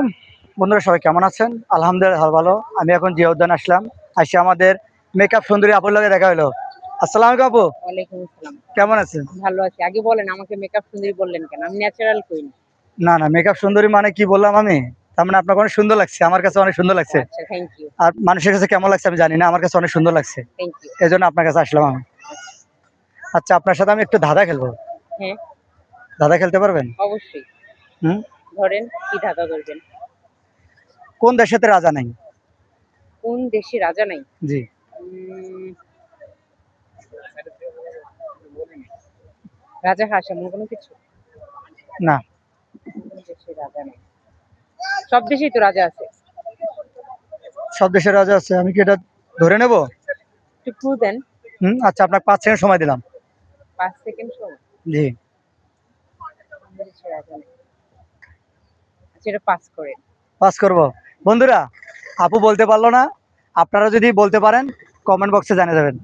আলাইকুম বন্ধুরা, সবাই কেমন আছেন? আলহামদুলিল্লাহ ভালো। আমি এখন জিয়া উদ্যান আসলাম, আসি আমাদের মেকআপ সুন্দরী আপুর লগে দেখা হলো। আসসালামু আলাইকুম আপু, ওয়ালাইকুম আসসালাম। কেমন আছেন? ভালো আছি। আগে বলেন আমাকে মেকআপ সুন্দরী বললেন কেন? আমি ন্যাচারাল কুইন। না না, মেকআপ সুন্দরী মানে কি বললাম আমি? তার মানে আপনাকে অনেক সুন্দর লাগছে, আমার কাছে অনেক সুন্দর লাগছে। আচ্ছা, থ্যাংক ইউ। আর মানুষের কাছে কেমন লাগছে আমি জানি না, আমার কাছে অনেক সুন্দর লাগছে, থ্যাংক ইউ। এই জন্য আপনার কাছে আসলাম আমি। আচ্ছা, আপনার সাথে আমি একটু ধাঁধা খেলবো। হ্যাঁ, ধাঁধা খেলতে পারবেন? অবশ্যই। হুম। ধরেন, কি ধাঁধা ধরবেন? কোন দেশেতে রাজা নাই? কোন দেশে রাজা নাই? জি। উম, রাজা হাঁস এমন কোনো কিছু? না। কোন দেশে রাজা নাই? সব দেশেই তো রাজা আছে। সব দেশের রাজা আছে, আমি কি এটা ধরে নেব? একটু ক্লু দেন। আচ্ছা, আপনাকে 5 সেকেন্ড সময় দিলাম। 5 সেকেন্ড সময়। জি। কোন দেশে রাজা নাই? আচ্ছা, এটা পাস করেন। পাস করব। বন্ধুরা, আপু বলতে পারলো না, আপনারা যদি বলতে পারেন কমেন্ট বক্সে জানিয়ে দেবেন।